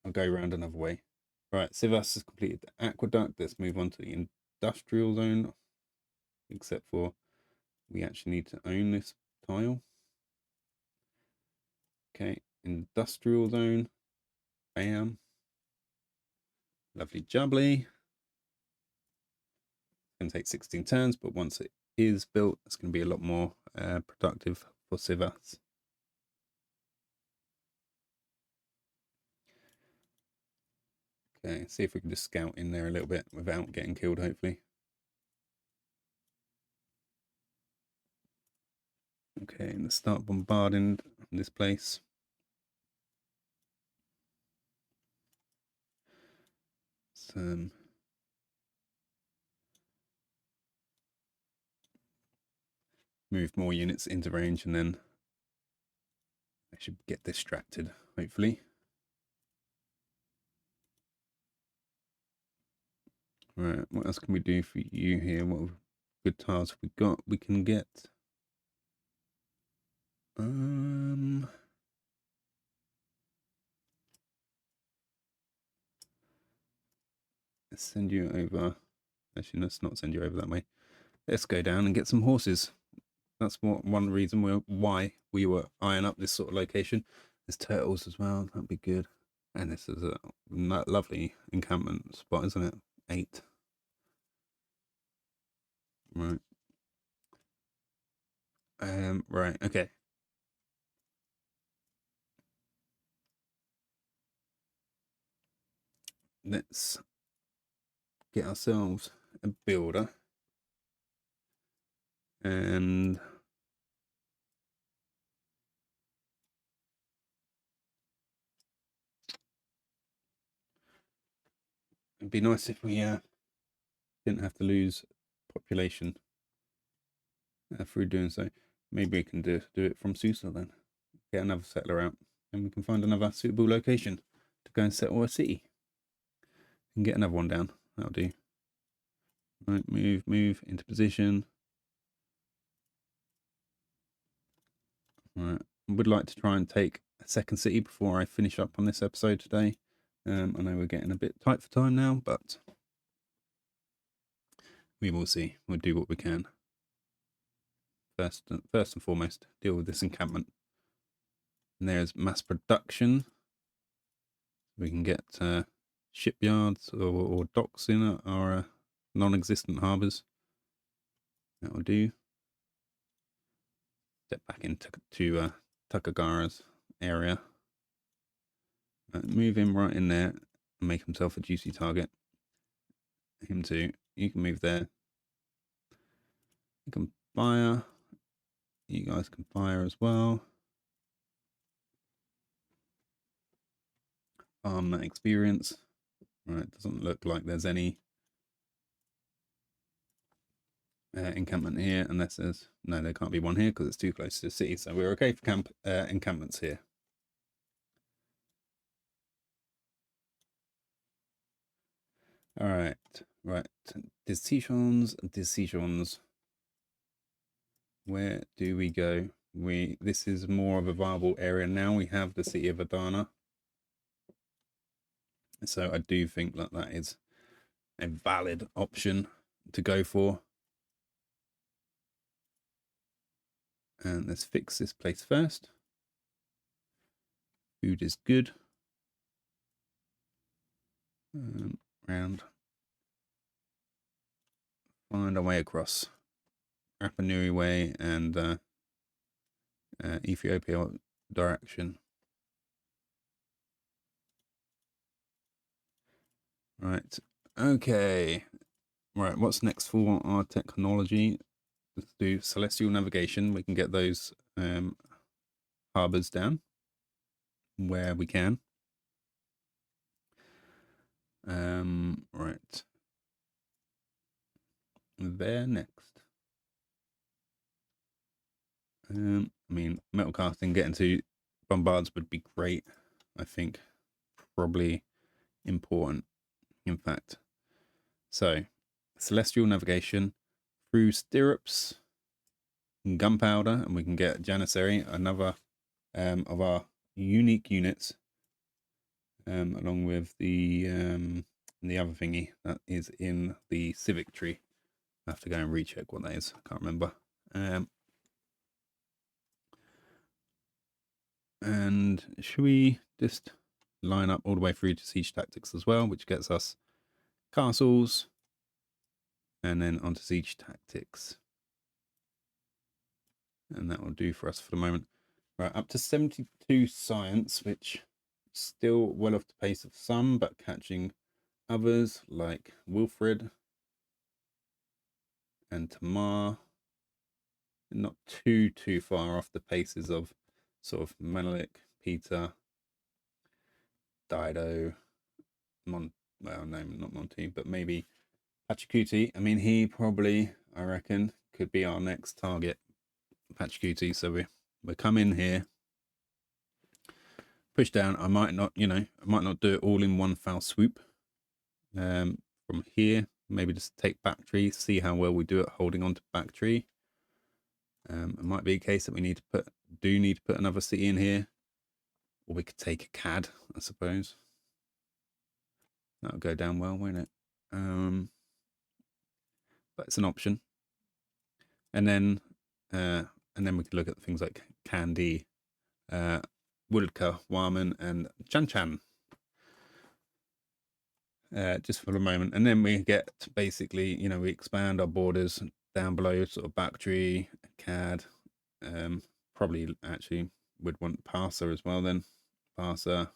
I'll go around another way. Right, Sivas has completed the aqueduct. Let's move on to the industrial zone. Except for we actually need to own this tile. Okay, industrial zone. Bam. Lovely jubbly. It's going to take 16 turns, but once it is built, it's going to be a lot more productive for Sivas. Okay, see if we can just scout in there a little bit without getting killed, hopefully. Okay, let's start bombarding this place. So, move more units into range and then I should get distracted, hopefully. Right, what else can we do for you here? What good tiles have we got? We can get let's send you over. Actually, let's not send you over that way. Let's go down and get some horses. That's one reason why we were eyeing up this sort of location. There's turtles as well. That'd be good. And this is a lovely encampment spot, isn't it? 8. Right. Right. Okay. Let's get ourselves a builder. And it'd be nice if we didn't have to lose population through doing so. Maybe we can do it from Susa then. Get another settler out, and we can find another suitable location to go and settle a city. And get another one down. That'll do. Right, move into position. Right, I would like to try and take a second city before I finish up on this episode today. I know we're getting a bit tight for time now, but we will see. We'll do what we can. First and foremost, deal with this encampment. And there's mass production. We can get shipyards or docks in our non-existent harbours. That will do. Step back into Takagara's area. Move him right in there and make himself a juicy target. Him too. You can move there. You can fire. You guys can fire as well. Farm that experience. Right, doesn't look like there's any encampment here, unless there's no, there can't be one here because it's too close to the city. So we're okay for encampments here. All right, decisions. Where do we go? This is more of a viable area now. We have the city of Adana, so I do think that is a valid option to go for. And let's fix this place first. Food is good. Round. Find our way across. Rapa Nui Way and Ethiopia direction. Right. Okay. Right. What's next for our technology? Let's do celestial navigation. We can get those harbors down where we can. Right. There next. I mean, metal casting, getting to bombards would be great. I think probably important, in fact. So, celestial navigation through stirrups, gunpowder, and we can get Janissary, another of our unique units, along with the other thingy that is in the civic tree. I have to go and recheck what that is. I can't remember. And should we just line up all the way through to siege tactics as well, which gets us castles and then onto siege tactics. And that will do for us for the moment. Right, up to 72 science, which is still well off the pace of some, but catching others like Wilfred and Tamar. Not too far off the paces of sort of Menelik, Peter, Dido, well, no, not Monty, but maybe Pachacuti. I mean, he probably, I reckon, could be our next target, Pachacuti. So we come in here, push down. I might not, I might not do it all in one foul swoop. From here, maybe just take Bactry, see how well we do it holding on to Bactry. It might be a case that we need to put another city in here, or we could take a CAD, I suppose. That'll go down well, won't it? But it's an option. And then we could look at things like Candy, Wulka, Warman, and Chan. Just for the moment. And then we get basically, we expand our borders down below, sort of Bactry, CAD. Probably actually would want Parser as well then. Parser,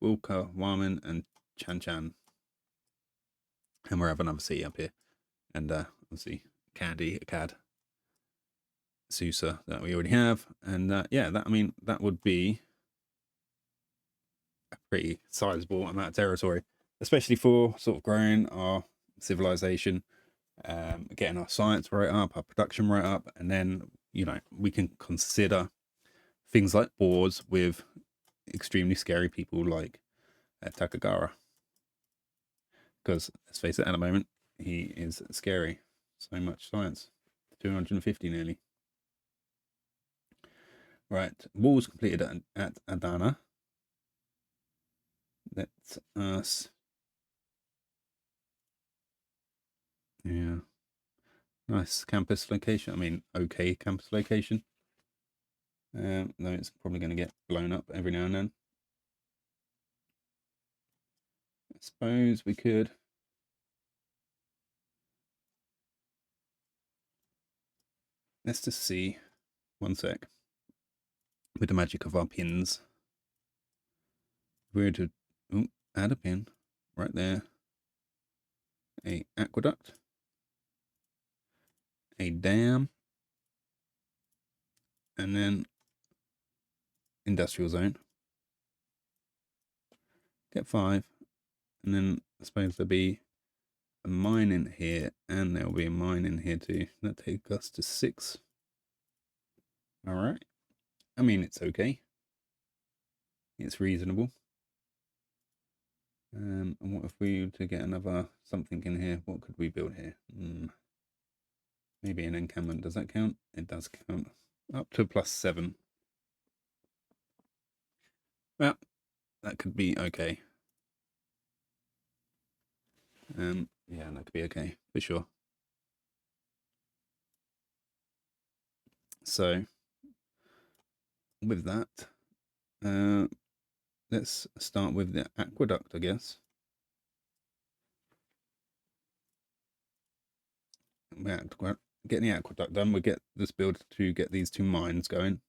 Wulka, Warman, and Chan. And we'll have another city up here. And obviously Candy, CAD, Susa that we already have. And yeah, that would be a pretty sizable amount of territory, especially for sort of growing our civilization, getting our science right up, our production right up, and then we can consider things like wars with extremely scary people like Takagara, because let's face it, at the moment he is scary. So much science, 250 nearly. Right, walls completed at Adana. That's us. Yeah. Nice campus location. I mean, okay campus location. Though it's probably going to get blown up every now and then. I suppose we could. Let's just see. One sec. With the magic of our pins. If we were to add a pin right there. A aqueduct. A dam. And then industrial zone. Get 5. And then I suppose there'll be a mine in here, and there'll be a mine in here too. That takes us to 6. All right. I mean, it's okay. It's reasonable. And what if we were to get another something in here? What could we build here? Maybe an encampment. Does that count? It does count. Up to +7. Well, that could be okay. Yeah, that could be okay for sure. So with that, let's start with the aqueduct, I guess. Getting the aqueduct done, we get this build to get these 2 mines going.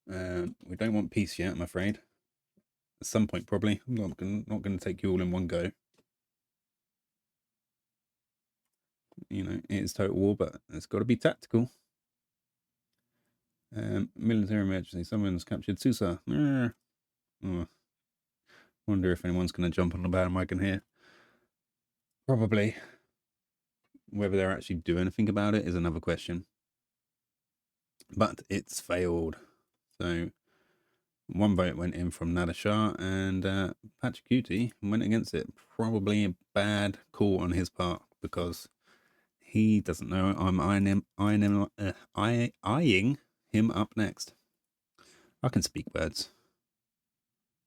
We don't want peace yet, I'm afraid. At some point, probably. I'm not going to take you all in one go. You know, it is total war, but it's got to be tactical. Military emergency. Someone's captured Susa. Oh, wonder if anyone's going to jump on the bandwagon here. Probably. Whether they're actually doing anything about it is another question. But it's failed. So one vote went in from Nader Shah, and Pachacuti went against it. Probably a bad call on his part, because he doesn't know I'm eyeing him up next. I can speak words.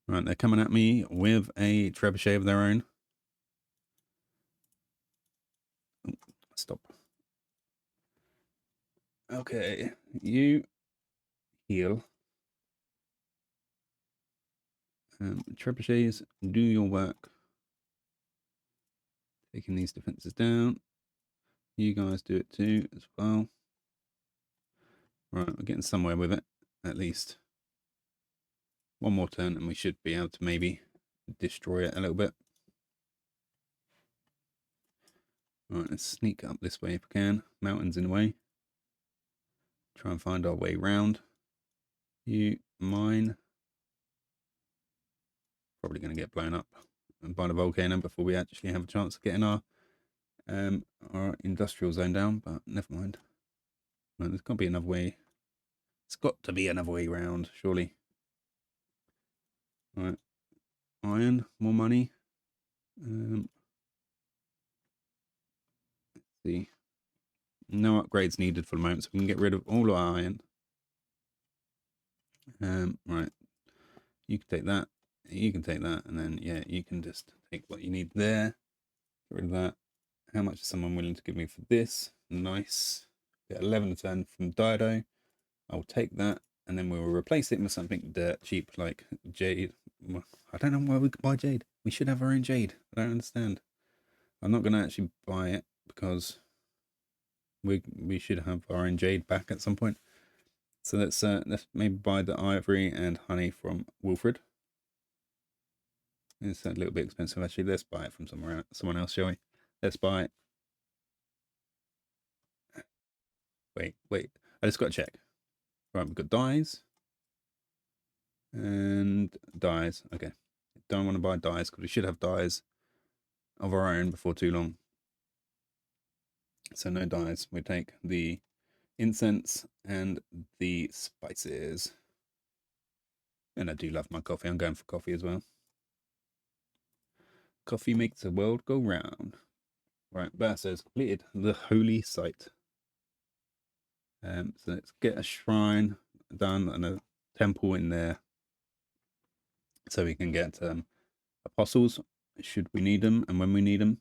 Right, they're coming at me with a trebuchet of their own. Stop. Okay, you heal. Trebuchets, do your work. Taking these defenses down. You guys do it too as well. Right, we're getting somewhere with it, at least. One more turn and we should be able to maybe destroy it a little bit. Right, let's sneak up this way if we can. Mountains in the way. Try and find our way round. You mine. Probably going to get blown up by the volcano before we actually have a chance of getting our industrial zone down, but never mind. Right, there's got to be another way. It's got to be another way round, surely. Right, iron, more money. Let's see. No upgrades needed for the moment, so we can get rid of all our iron. Right, you can take that, you can take that, and then yeah, you can just take what you need there. Get rid of that. How much is someone willing to give me for this? Nice. Get 11 a turn from Dido. I'll take that, and then we'll replace it with something dirt cheap like jade. I don't know why we could buy jade. We should have our own jade. I don't understand. I'm not going to actually buy it because we should have our own jade back at some point. So let's maybe buy the ivory and honey from Wilfred. It's a little bit expensive actually. Let's buy it from someone else, shall we? Let's buy it. Wait. I just got to check. Right, we've got dyes. And dyes. Okay. Don't want to buy dyes because we should have dyes of our own before too long. So no dyes. We take the incense and the spices. And I do love my coffee. I'm going for coffee as well. Coffee makes the world go round. Right, Bear says completed the holy site. So let's get a shrine done and a temple in there, so we can get apostles should we need them and when we need them.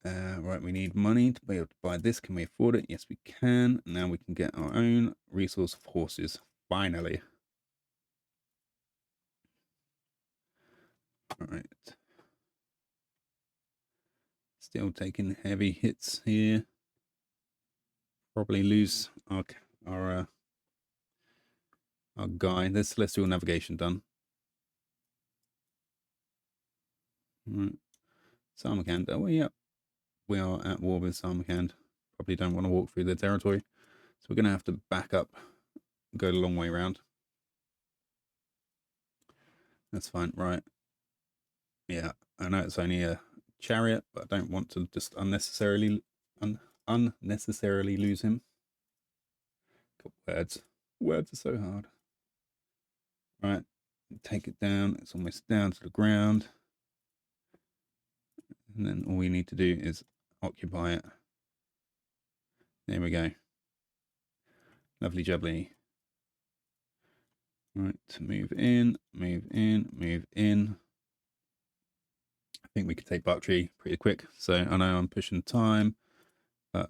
Right, we need money to be able to buy this. Can we afford it? Yes, we can. Now we can get our own resource of horses. Finally. All right. Still taking heavy hits here. Probably lose our guy. There's celestial navigation done. Right. Samarkand. Oh, yeah. We are at war with Samarkand. Probably don't want to walk through their territory. So we're going to have to back up, go the long way around. That's fine. Right. Yeah, I know it's only a chariot, but I don't want to just unnecessarily lose him. God, words are so hard. Right, take it down. It's almost down to the ground, and then all we need to do is occupy it. There we go. Lovely jubbly. Right, move in. I think we could take Baktree pretty quick. So I know I'm pushing time, but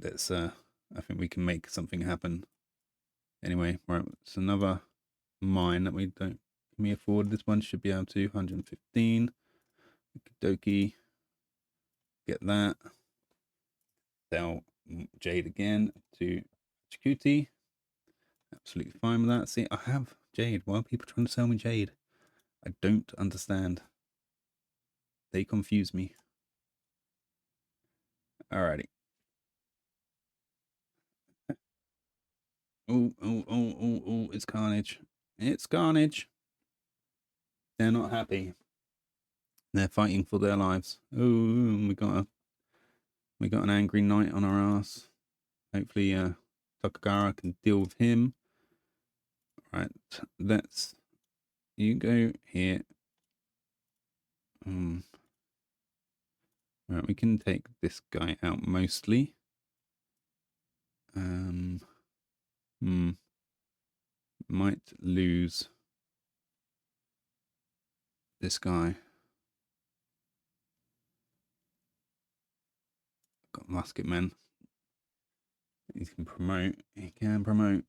let's I think we can make something happen. Anyway, right, it's another mine that we don't. Can we afford? This one should be able to 115. Dokie. Get that. Sell jade again to Djibouti. Absolutely fine with that. See, I have jade. Why are people trying to sell me jade? I don't understand. They confuse me. Alrighty. Oh, it's carnage. It's carnage. They're not happy. They're fighting for their lives. Oh, we got an angry knight on our ass. Hopefully, Takagara can deal with him. Right, you go here. Right, we can take this guy out mostly. Might lose this guy. Got musket men. He can promote. He can promote.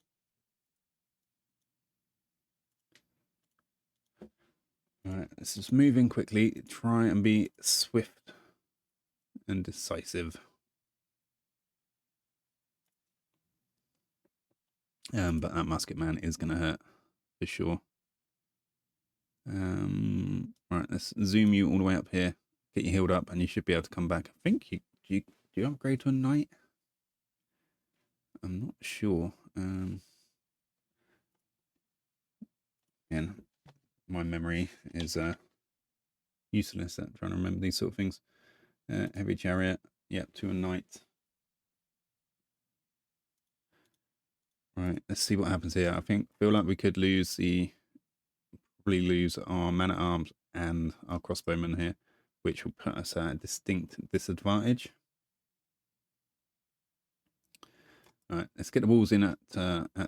Alright, let's just move in quickly. Try and be swift and decisive. But that musket man is going to hurt for sure. Right, let's zoom you all the way up here. Get you healed up, and you should be able to come back. I think do you upgrade to a knight? I'm not sure. And my memory is useless at trying to remember these sort of things. Heavy chariot, yep, to a knight. Right, let's see what happens here. I feel like we could probably lose our man at arms and our crossbowmen here, which will put us at a distinct disadvantage. All right, let's get the walls in at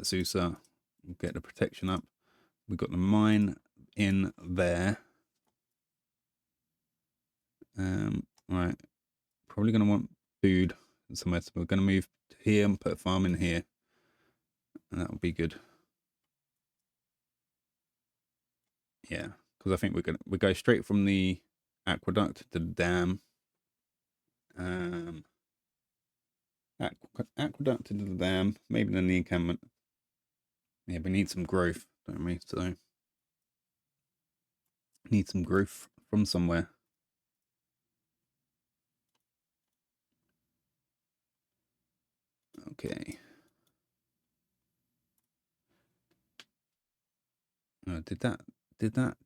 Susa. We'll get the protection up. We've got the mine in there. Right, probably going to want food somewhere. So we're going to move to here and put a farm in here, and that will be good. Yeah, because I think we go straight from the aqueduct to the dam. Aqueduct to the dam, maybe then the encampment. Yeah, we need some growth, don't we? So need some growth from somewhere. Okay. Did that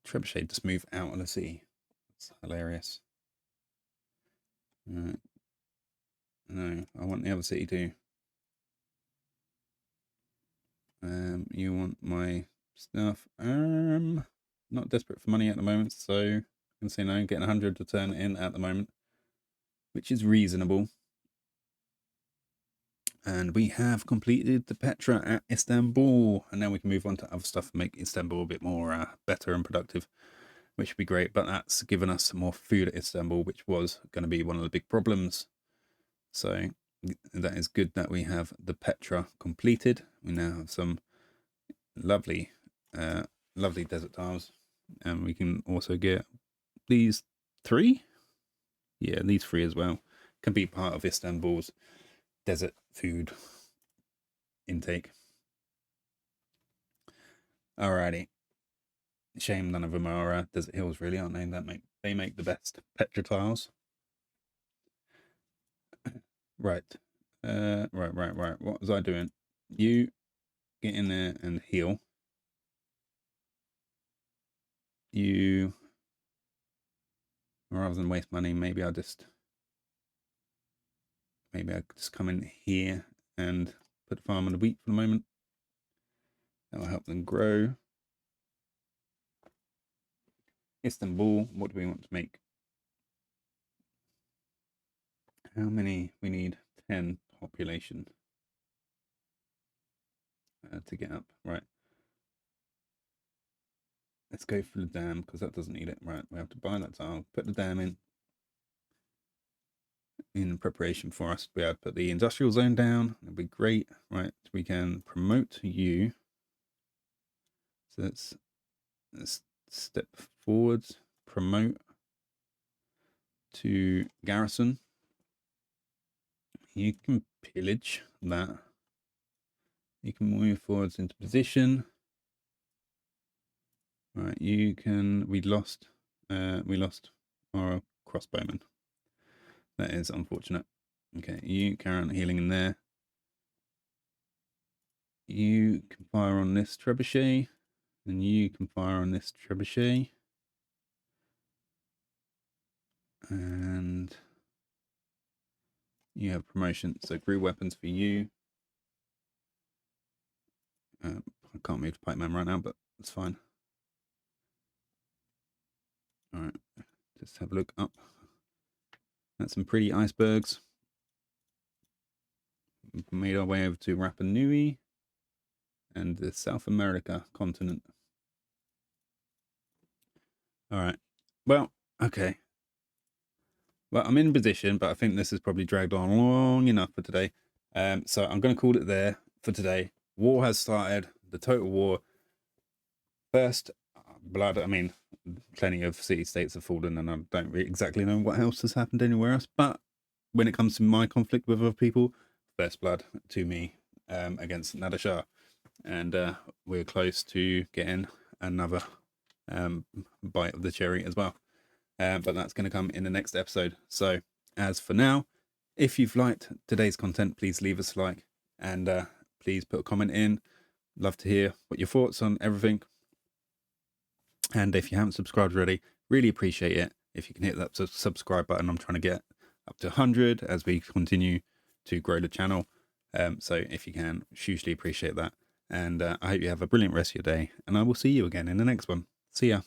trebuchet just move out of the sea? That's hilarious. No, I want the other city too. You want my stuff? Not desperate for money at the moment, so I can say no. Getting 100 to turn in at the moment, which is reasonable. And we have completed the Petra at Istanbul, and now we can move on to other stuff and make Istanbul a bit more better and productive, which would be great. But that's given us more food at Istanbul, which was going to be one of the big problems. So that is good that we have the Petra completed. We now have some lovely desert tiles, and we can also get these 3. Yeah, these 3 as well can be part of Istanbul's desert food intake. Alrighty. Shame none of them are desert hills, really, aren't they? They make the best Petra tiles. Right. Right. What was I doing? You get in there and heal. You, rather than waste money, maybe I just come in here and put a farm on the wheat for the moment. That will help them grow. Istanbul, what do we want to make? How many? We need 10 population to get up. Right. Let's go for the dam, because that doesn't need it. Right, we have to buy that tile, put the dam in preparation for us to be able to put the industrial zone down. That'd be great. Right, we can promote you. So let's step forwards, promote to garrison. You can pillage that. You can move forwards into position. Right, you can. We lost our crossbowman. That is unfortunate. Okay, you carry on healing in there. You can fire on this trebuchet, and you can fire on this trebuchet. And you have promotion, so grew weapons for you. I can't move to pikeman right now, but it's fine. All right, just have a look up. That's some pretty icebergs. We've made our way over to Rapa Nui and the South America continent. All right. Well, okay. Well, I'm in position, but I think this has probably dragged on long enough for today. So I'm going to call it there for today. War has started. The total war. First blood. I mean, plenty of city-states have fallen, and I don't really exactly know what else has happened anywhere else. But when it comes to my conflict with other people, first blood to me against Nader Shah. And we're close to getting another bite of the cherry as well. But that's going to come in the next episode. So as for now, if you've liked today's content, please leave us a like, and please put a comment in. Love to hear what your thoughts on everything. And if you haven't subscribed already, really appreciate it if you can hit that subscribe button. I'm trying to get up to 100 as we continue to grow the channel. So if you can, hugely appreciate that. And I hope you have a brilliant rest of your day, and I will see you again in the next one. See ya.